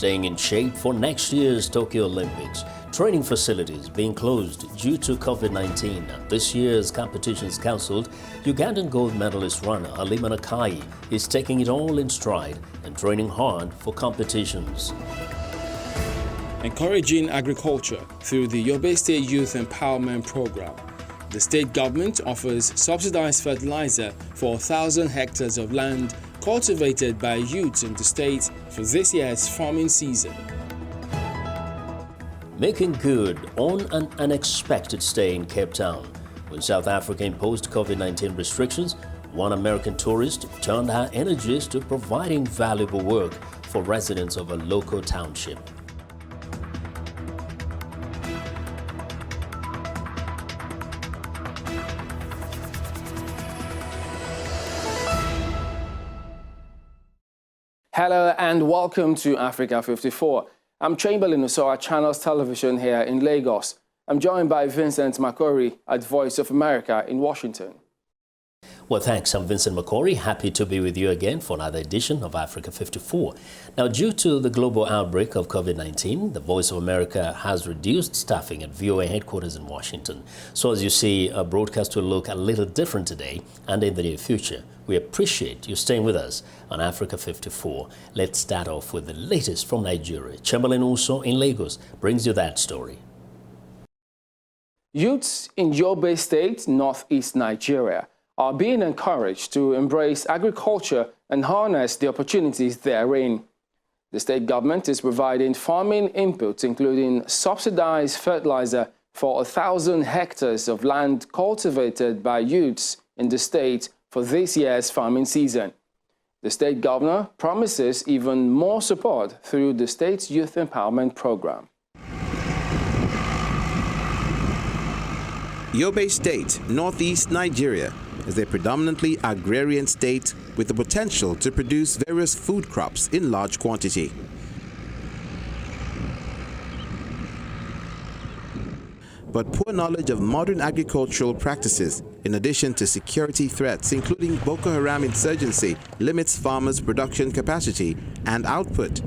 staying in shape for next year's Tokyo Olympics. Training facilities being closed due to COVID-19. This year's competitions cancelled. Ugandan gold medalist runner Halima Nakai is taking it all in stride and training hard for competitions. Encouraging agriculture through the Yobe State Youth Empowerment Program. The state government offers subsidized fertilizer for 1,000 hectares of land cultivated by youths in the state for this year's farming season. Making good on an unexpected stay in Cape Town. When South Africa imposed COVID-19 restrictions, one American tourist turned her energies to providing valuable work for residents of a local township. Hello and welcome to Africa 54. I'm Chamberlain Usoa, Channels Television here in Lagos. I'm joined by Vincent Makori at Voice of America in Washington. Well, thanks. I'm Vincent Makori. Happy to be with you again for another edition of Africa 54. Now, due to the global outbreak of COVID-19, the Voice of America has reduced staffing at VOA headquarters in Washington. So as you see, our broadcast will look a little different today and in the near future. We appreciate you staying with us on Africa 54. Let's start off with the latest from Nigeria. Chamberlain also in Lagos brings you that story. Youths in Yobe State, northeast Nigeria, are being encouraged to embrace agriculture and harness the opportunities therein. The state government is providing farming inputs, including subsidized fertilizer for 1,000 hectares of land cultivated by youths in the state for this year's farming season. The state governor promises even more support through the state's youth empowerment program. Yobe State, northeast Nigeria, is a predominantly agrarian state with the potential to produce various food crops in large quantity. But poor knowledge of modern agricultural practices, in addition to security threats including Boko Haram insurgency, limits farmers' production capacity and output.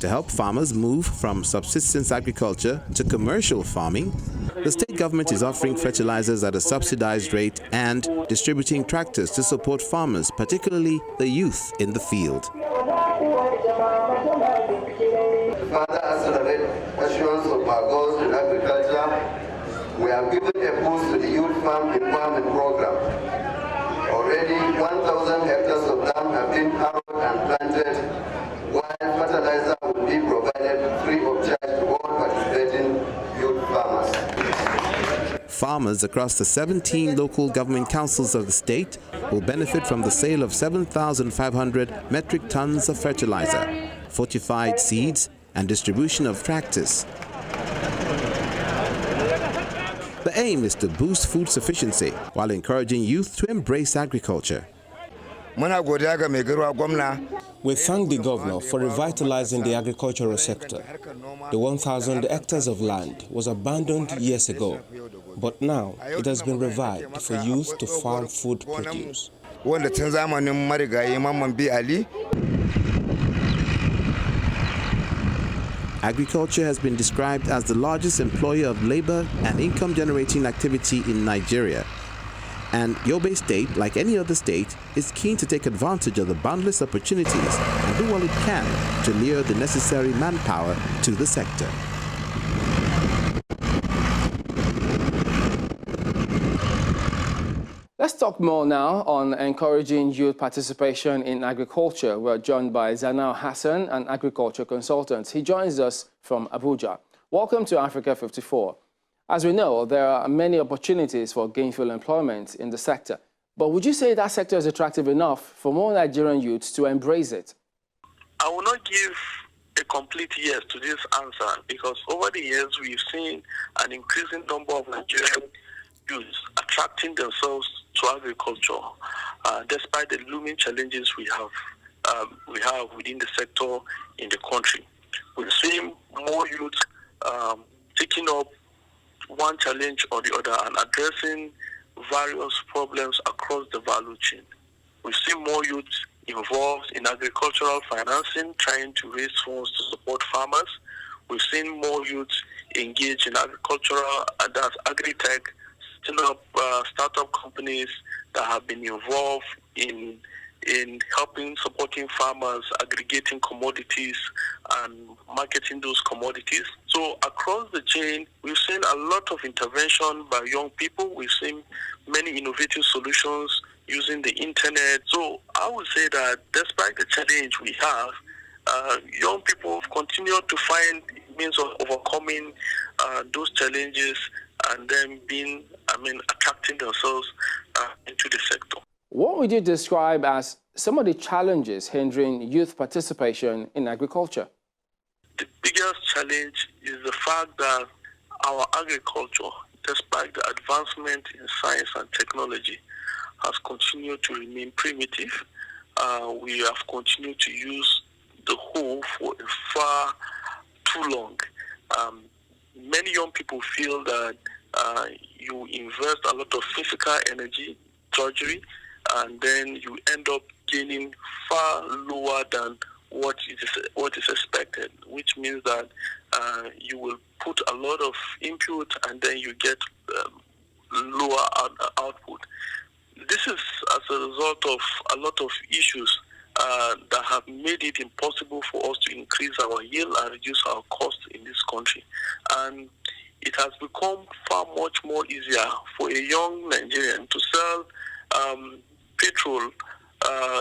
To help farmers move from subsistence agriculture to commercial farming, the state government is offering fertilizers at a subsidized rate and distributing tractors to support farmers, particularly the youth in the field. Further accelerate assurance of our goals in agriculture, we have given a boost to the Youth Farm Empowerment Program. Already 1,000 hectares of land have been harrowed and planted, while fertilizer will be provided free of charge to all participating youth farmers. Farmers across the 17 local government councils of the state will benefit from the sale of 7,500 metric tons of fertilizer, fortified seeds, and distribution of tractors. The aim is to boost food sufficiency while encouraging youth to embrace agriculture. We thank the governor for revitalizing the agricultural sector. The 1,000 hectares of land was abandoned years ago, but now it has been revived for youth to farm food produce. Agriculture has been described as the largest employer of labor and income-generating activity in Nigeria. And Yobe State, like any other state, is keen to take advantage of the boundless opportunities and do all it can to lure the necessary manpower to the sector. Let's talk more now on encouraging youth participation in agriculture. We're joined by Zanal Hassan, an agriculture consultant. He joins us from Abuja. Welcome to Africa 54. As we know, there are many opportunities for gainful employment in the sector. But would you say that sector is attractive enough for more Nigerian youths to embrace it? I will not give a complete yes to this answer because over the years we've seen an increasing number of Nigerian youths attracting themselves to agriculture, despite the looming challenges we have within the sector in the country. We've seen more youths taking up one challenge or the other and addressing various problems across the value chain. We've seen more youths involved in agricultural financing, trying to raise funds to support farmers. We've seen more youth engage in agricultural, that's agri-tech, setting up startup companies that have been involved in helping, supporting farmers, aggregating commodities and marketing those commodities. So across the chain, we've seen a lot of intervention by young people. We've seen many innovative solutions using the internet. So I would say that despite the challenge we have, young people have continued to find means of overcoming those challenges and then attracting themselves into the sector. What would you describe as some of the challenges hindering youth participation in agriculture? The biggest challenge is the fact that our agriculture, despite the advancement in science and technology, has continued to remain primitive. We have continued to use the hoe for far too long. Many young people feel that you invest a lot of physical energy, drudgery, and then you end up gaining far lower than what is expected, which means that you will put a lot of input and then you get lower output. This is as a result of a lot of issues that have made it impossible for us to increase our yield and reduce our costs in this country. And it has become far much more easier for a young Nigerian to sell petrol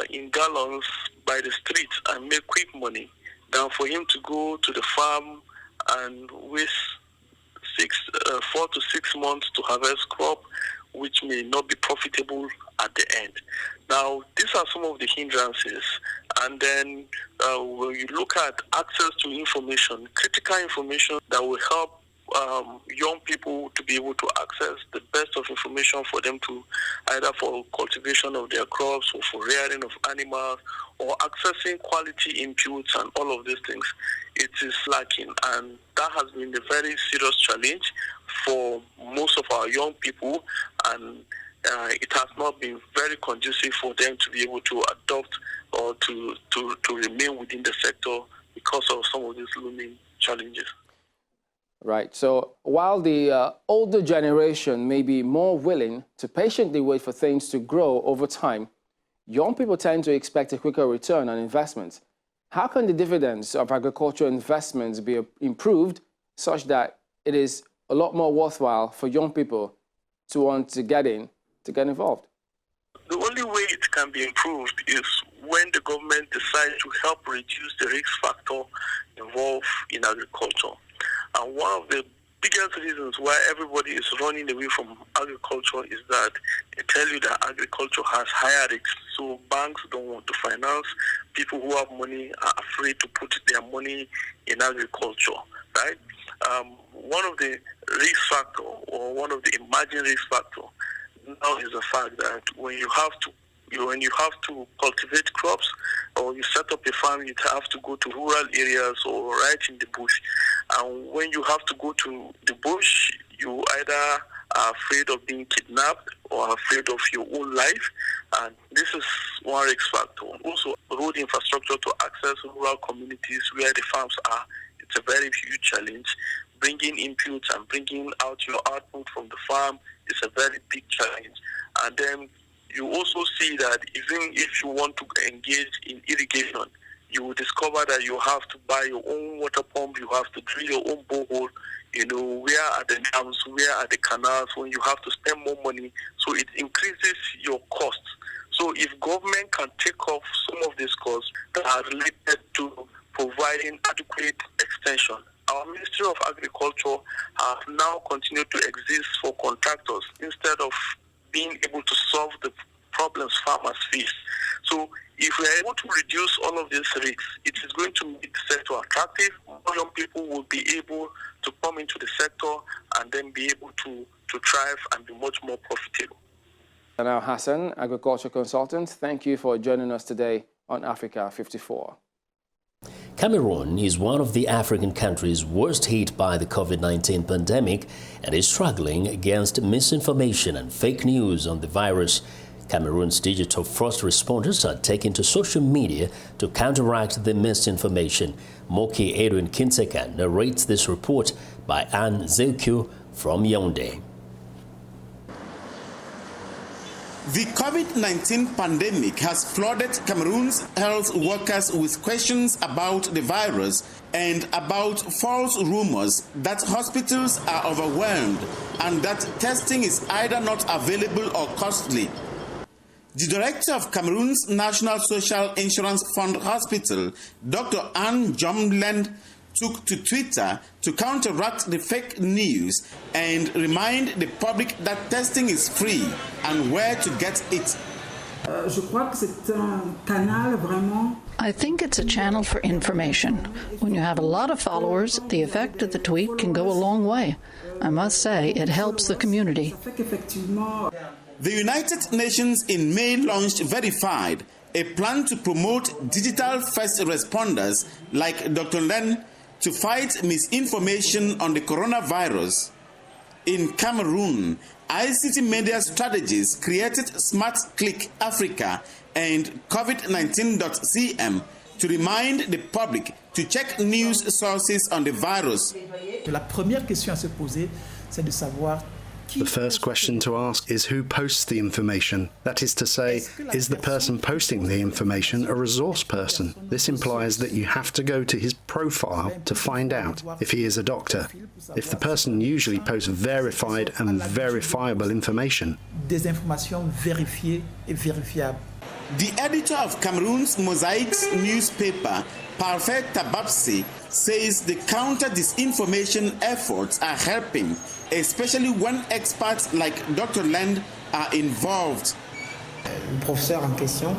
in gallons by the street and make quick money than for him to go to the farm and waste 4 to 6 months to harvest crop, which may not be profitable at the end. Now, these are some of the hindrances. And then when you look at access to information, critical information that will help young people to be able to access the best of information for them to either for cultivation of their crops or for rearing of animals or accessing quality inputs and all of these things, it is lacking. And that has been a very serious challenge for most of our young people, and it has not been very conducive for them to be able to adopt or to remain within the sector because of some of these looming challenges. Right. So while the older generation may be more willing to patiently wait for things to grow over time, young people tend to expect a quicker return on investment. How can the dividends of agricultural investments be improved such that it is a lot more worthwhile for young people to want to get involved? The only way it can be improved is when the government decides to help reduce the risk factor involved in agriculture. And one of the biggest reasons why everybody is running away from agriculture is that they tell you that agriculture has higher risks. So banks don't want to finance. People who have money are afraid to put their money in agriculture, right? One of the risk factor or one of the emerging risk factor now is the fact that when you have to cultivate crops or you set up a farm, you have to go to rural areas or right in the bush. And when you have to go to the bush, you either are afraid of being kidnapped or afraid of your own life. And this is one risk factor. Also, road infrastructure to access rural communities where the farms are, it's a very huge challenge. Bringing inputs and bringing out your output from the farm is a very big challenge. And then you also see that even if you want to engage in irrigation, you will discover that you have to buy your own water pump, you have to drill your own borehole, where are the dams, where are the canals, when you have to spend more money. So it increases your costs. So if government can take off some of these costs that are related to providing adequate extension. Our Ministry of Agriculture have now continued to exist for contractors instead of being able to solve the problems farmers face. So if we are able to reduce all of these risks, it is going to make the sector attractive. More young people will be able to come into the sector and then be able to thrive and be much more profitable. Now, Hassan, agriculture consultant, thank you for joining us today on Africa 54. Cameroon is one of the African countries worst hit by the COVID-19 pandemic and is struggling against misinformation and fake news on the virus. Cameroon's digital first responders are taking to social media to counteract the misinformation. Moki Edwin Kinseka narrates this report by Anne Zeukyu from Yaoundé. The COVID-19 pandemic has flooded Cameroon's health workers with questions about the virus and about false rumors that hospitals are overwhelmed and that testing is either not available or costly. The director of Cameroon's National Social Insurance Fund Hospital, Dr. Anne Jomland, took to Twitter to counteract the fake news and remind the public that testing is free and where to get it. I think it's a channel for information. When you have a lot of followers, the effect of the tweet can go a long way. I must say, it helps the community. The United Nations in May launched Verified, a plan to promote digital first responders like Dr. Len to fight misinformation on the coronavirus. In Cameroon, ICT Media Strategies created Smart Click Africa and COVID-19.cm to remind the public to check news sources on the virus. La première question à se poser, c'est de savoir The first question to ask is who posts the information. That is to say, is the person posting the information a resource person? This implies that you have to go to his profile to find out if he is a doctor. If the person usually posts verified and verifiable information. Des informations vérifiées et vérifiables. The editor of Cameroon's Mosaics newspaper, Parfait Tabapsi, says the counter-disinformation efforts are helping, especially when experts like Dr. Land are involved. Le professeur en question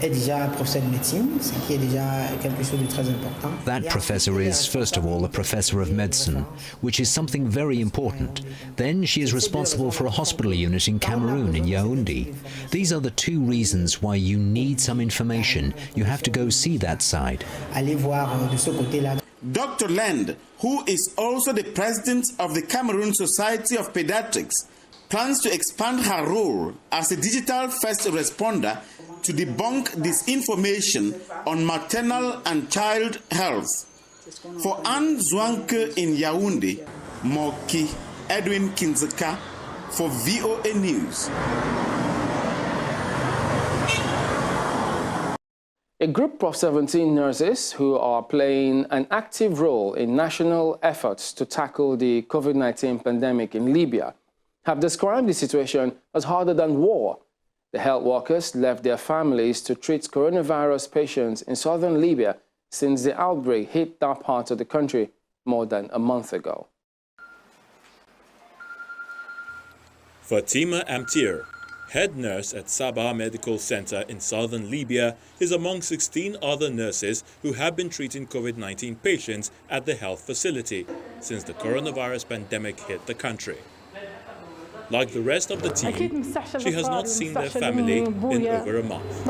est déjà professeur de médecine, ce qui est déjà quelque chose de très important. That professor is, first of all, a professor of medicine, which is something very important. Then she is responsible for a hospital unit in Cameroon, in Yaoundé. These are the two reasons why you need some information. You have to go see that side. Allez voir de ce côté-là. Dr. Land, who is also the president of the Cameroon Society of Pediatrics, plans to expand her role as a digital first responder to debunk disinformation on maternal and child health. For Anne Zwanke in Yaoundé, Moki Edwin Kinzeka for VOA News. A group of 17 nurses who are playing an active role in national efforts to tackle the COVID-19 pandemic in Libya have described the situation as harder than war. The health workers left their families to treat coronavirus patients in southern Libya since the outbreak hit that part of the country more than a month ago. Fatima Amtir, head nurse at Sabah Medical Center in southern Libya, is among 16 other nurses who have been treating COVID-19 patients at the health facility since the coronavirus pandemic hit the country. Like the rest of the team, she has not seen their family in over a month.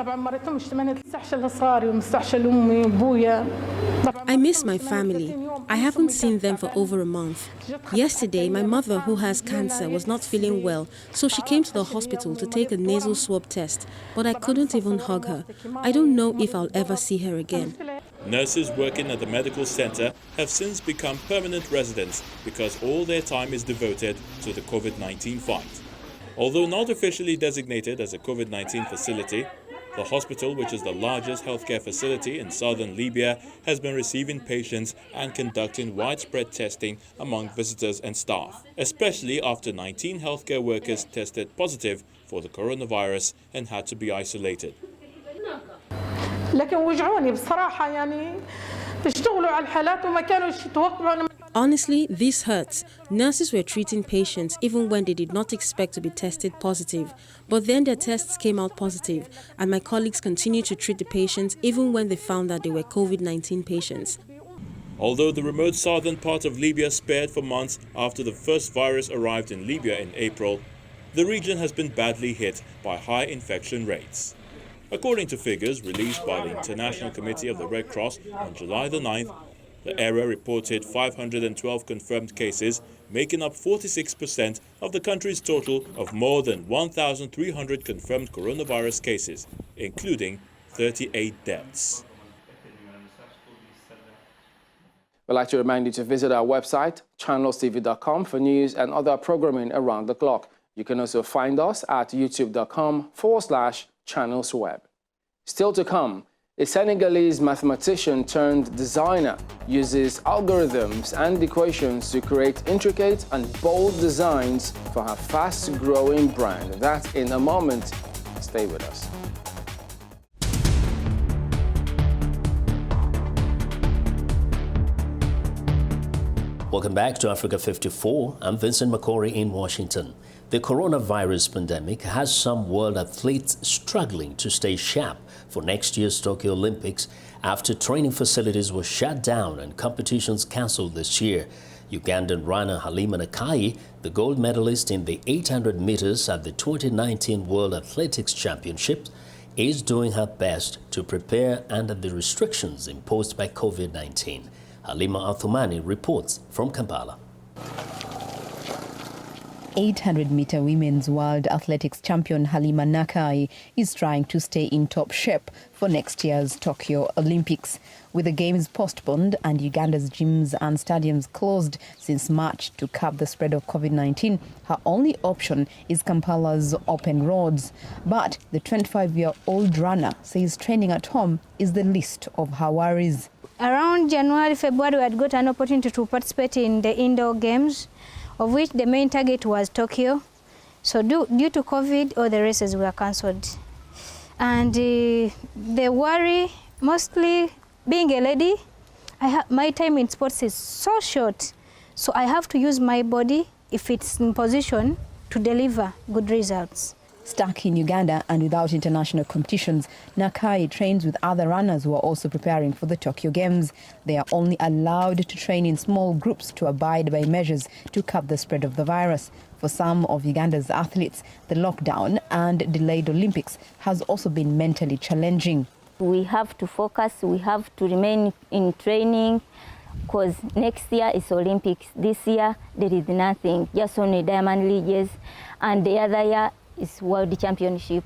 I miss my family. I haven't seen them for over a month. Yesterday, my mother, who has cancer, was not feeling well, so she came to the hospital to take a nasal swab test, but I couldn't even hug her. I don't know if I'll ever see her again. Nurses working at the medical center have since become permanent residents because all their time is devoted to the COVID-19 fight. Although not officially designated as a COVID-19 facility, the hospital, which is the largest healthcare facility in southern Libya, has been receiving patients and conducting widespread testing among visitors and staff, especially after 19 healthcare workers tested positive for the coronavirus and had to be isolated. Honestly, this hurts. Nurses were treating patients even when they did not expect to be tested positive. But then their tests came out positive, and my colleagues continued to treat the patients even when they found that they were COVID-19 patients. Although the remote southern part of Libya spared for months after the first virus arrived in Libya in April, the region has been badly hit by high infection rates. According to figures released by the International Committee of the Red Cross on July the 9th, The area reported 512 confirmed cases, making up 46% of the country's total of more than 1,300 confirmed coronavirus cases, including 38 deaths. We'd like to remind you to visit our website, channelstv.com, for news and other programming around the clock. You can also find us at youtube.com/channelsweb. Still to come, a Senegalese mathematician turned designer uses algorithms and equations to create intricate and bold designs for her fast-growing brand. That's in a moment. Stay with us. Welcome back to Africa 54. I'm Vincent McCory in Washington. The coronavirus pandemic has some world athletes struggling to stay sharp for next year's Tokyo Olympics after training facilities were shut down and competitions cancelled this year. Ugandan runner Halima Nakai, the gold medalist in the 800 meters at the 2019 World Athletics Championships, is doing her best to prepare under the restrictions imposed by COVID-19. Halima Athumani reports from Kampala. 800-meter women's world athletics champion Halima Nakai is trying to stay in top shape for next year's Tokyo Olympics. With the games postponed and Uganda's gyms and stadiums closed since March to curb the spread of COVID-19, her only option is Kampala's open roads. But the 25-year-old runner says training at home is the least of her worries. Around January, February, we had got an opportunity to participate in the indoor games, of which the main target was Tokyo. So due to COVID, all the races were cancelled. And the worry, mostly being a lady, my time in sports is so short. So I have to use my body, if it's in position, to deliver good results. Stuck in Uganda and without international competitions, Nakai trains with other runners who are also preparing for the Tokyo Games. They are only allowed to train in small groups to abide by measures to curb the spread of the virus. For some of Uganda's athletes, the lockdown and delayed Olympics has also been mentally challenging. We have to focus, we have to remain in training, because next year is Olympics. This year there is nothing, just only Diamond Leagues, and the other year is World Championship.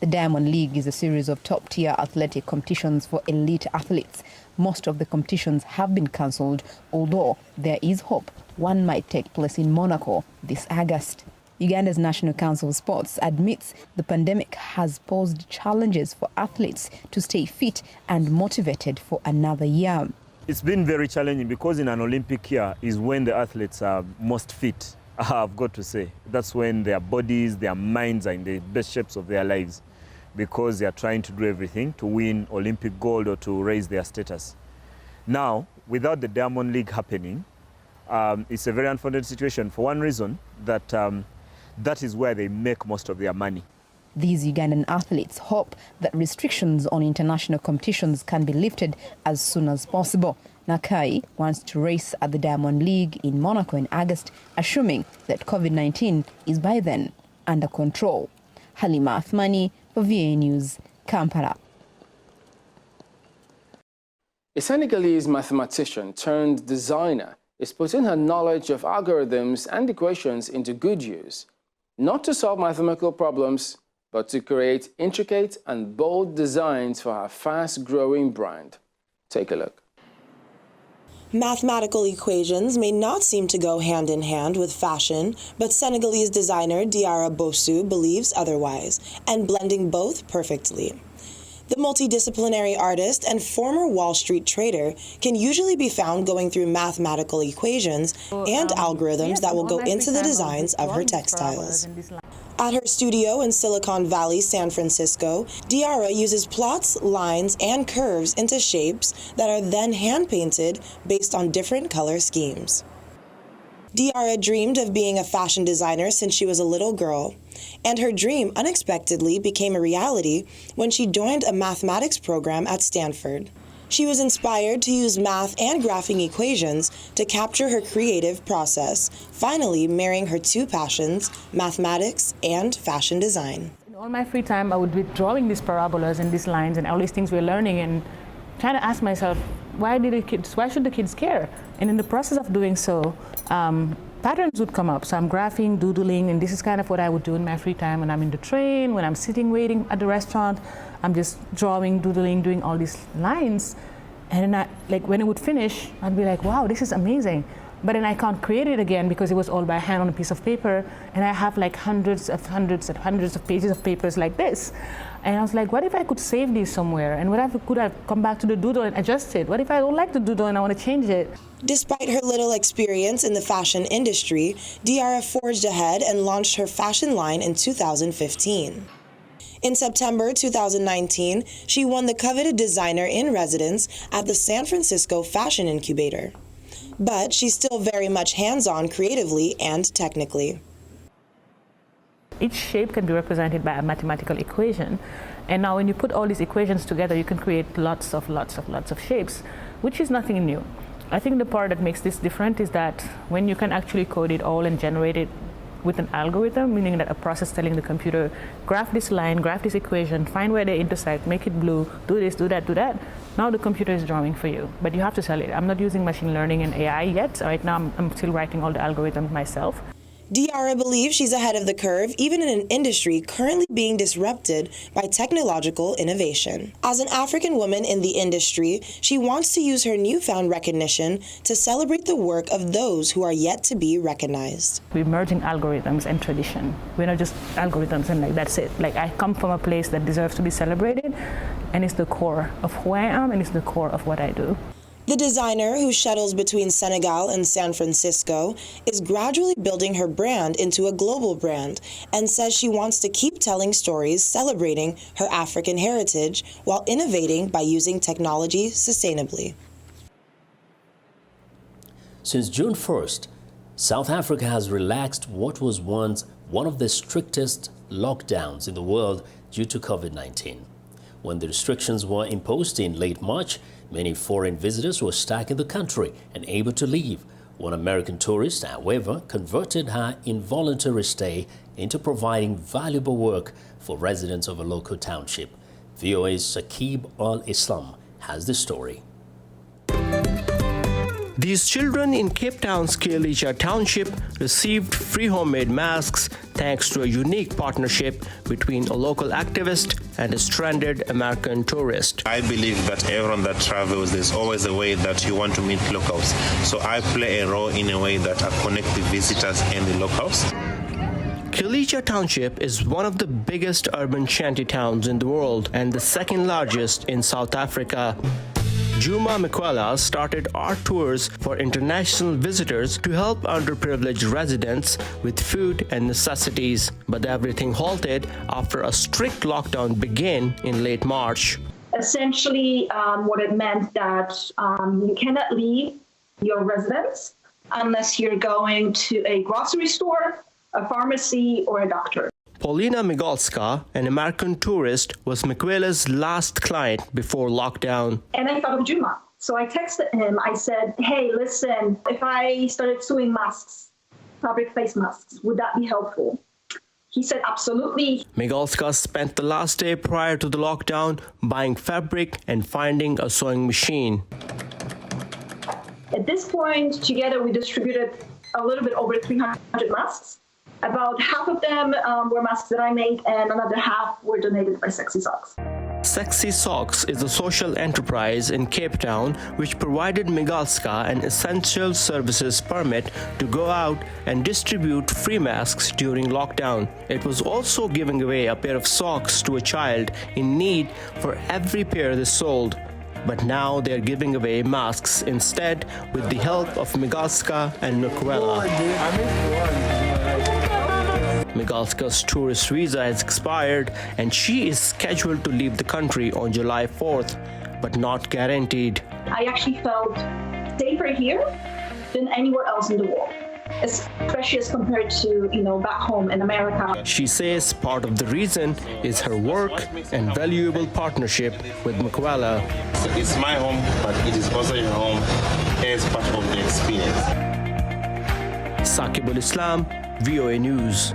The Diamond League is a series of top-tier athletic competitions for elite athletes. Most of the competitions have been cancelled, although there is hope one might take place in Monaco this August. Uganda's National Council of Sports admits the pandemic has posed challenges for athletes to stay fit and motivated for another year. It's been very challenging because in an Olympic year is when the athletes are most fit. I've got to say, that's when their bodies, their minds are in the best shapes of their lives, because they are trying to do everything to win Olympic gold or to raise their status. Now, without the Diamond League happening, it's a very unfortunate situation for one reason, that that is where they make most of their money. These Ugandan athletes hope that restrictions on international competitions can be lifted as soon as possible. Nakai wants to race at the Diamond League in Monaco in August, assuming that COVID-19 is by then under control. Halima Athmani for VA News, Kampala. A Senegalese mathematician turned designer is putting her knowledge of algorithms and equations into good use, not to solve mathematical problems, but to create intricate and bold designs for her fast-growing brand. Take a look. Mathematical equations may not seem to go hand in hand with fashion, but Senegalese designer Diarra Bossu believes otherwise, and blending both perfectly. The multidisciplinary artist and former Wall Street trader can usually be found going through mathematical equations and algorithms that will go into the designs of her textiles. At her studio in Silicon Valley, San Francisco, Diarra uses plots, lines, and curves into shapes that are then hand-painted based on different color schemes. Diarra dreamed of being a fashion designer since she was a little girl, and her dream unexpectedly became a reality when she joined a mathematics program at Stanford. She was inspired to use math and graphing equations to capture her creative process, finally marrying her two passions, mathematics and fashion design. In all my free time, I would be drawing these parabolas and these lines and all these things we're learning and trying to ask myself, why should the kids care? And in the process of doing so, patterns would come up. So I'm graphing, doodling, and this is kind of what I would do in my free time when I'm in the train, when I'm sitting waiting at the restaurant. I'm just drawing, doodling, doing all these lines. And then when it would finish, I'd be like, wow, this is amazing. But then I can't create it again because it was all by hand on a piece of paper. And I have like hundreds of pages of papers like this. And I was like, what if I could save these somewhere? And what if I could have come back to the doodle and adjust it? What if I don't like the doodle and I want to change it? Despite her little experience in the fashion industry, Diarra forged ahead and launched her fashion line in 2015. In September 2019, she won the coveted Designer in Residence at the San Francisco Fashion Incubator. But she's still very much hands-on creatively and technically. Each shape can be represented by a mathematical equation. And now when you put all these equations together, you can create lots of shapes, which is nothing new. I think the part that makes this different is that when you can actually code it all and generate it with an algorithm, meaning that a process telling the computer, graph this line, graph this equation, find where they intersect, make it blue, do this, do that, do that. Now the computer is drawing for you, but you have to sell it. I'm not using machine learning and AI yet. Right now I'm still writing all the algorithms myself. Diarra believes she's ahead of the curve, even in an industry currently being disrupted by technological innovation. As an African woman in the industry, she wants to use her newfound recognition to celebrate the work of those who are yet to be recognized. We're merging algorithms and tradition. We're not just algorithms and that's it. I come from a place that deserves to be celebrated, and it's the core of who I am, and it's the core of what I do. The designer, who shuttles between Senegal and San Francisco, is gradually building her brand into a global brand and says she wants to keep telling stories celebrating her African heritage while innovating by using technology sustainably. Since June 1st, South Africa has relaxed what was once one of the strictest lockdowns in the world due to COVID-19. When the restrictions were imposed in late March, many foreign visitors were stuck in the country and able to leave. One American tourist, however, converted her involuntary stay into providing valuable work for residents of a local township. VOA's Saqib Al-Islam has the story. These children in Cape Town's Khayelitsha Township received free homemade masks thanks to a unique partnership between a local activist and a stranded American tourist. I believe that everyone that travels, there's always a way that you want to meet locals. So I play a role in a way that I connect the visitors and the locals. Khayelitsha Township is one of the biggest urban shanty towns in the world and the second largest in South Africa. Juma Mikwela started art tours for international visitors to help underprivileged residents with food and necessities. But everything halted after a strict lockdown began in late March. Essentially, what it meant that you cannot leave your residence unless you're going to a grocery store, a pharmacy, or a doctor. Paulina Migalska, an American tourist, was Mikwela's last client before lockdown. And I thought of Juma. So I texted him. I said, hey, listen, if I started sewing masks, fabric face masks, would that be helpful? He said, absolutely. Migalska spent the last day prior to the lockdown buying fabric and finding a sewing machine. At this point, together we distributed a little bit over 300 masks. About half of them were masks that I made, and another half were donated by Sexy Socks. Sexy Socks is a social enterprise in Cape Town which provided Migalska an essential services permit to go out and distribute free masks during lockdown. It was also giving away a pair of socks to a child in need for every pair they sold. But now they're giving away masks instead with the help of Migalska and Mikwela. Migalska's tourist visa has expired and she is scheduled to leave the country on July 4th, but not guaranteed. I actually felt safer here than anywhere else in the world, especially as compared to, back home in America. She says part of the reason is her work and valuable partnership with Mikwela. It's my home, but it is also your home as part of the experience. Saqib Al-Islam, VOA News.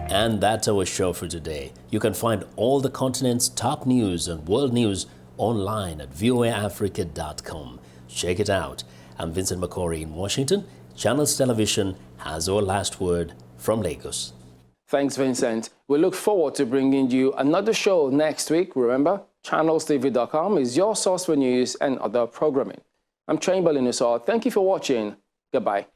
And that's our show for today. You can find all the continent's top news and world news online at voaafrica.com. Check it out. I'm Vincent McCory in Washington. Channels Television has our last word from Lagos. Thanks, Vincent. We look forward to bringing you another show next week. Remember, channelstv.com is your source for news and other programming. I'm Chamberlain Usar. Thank you for watching. Goodbye.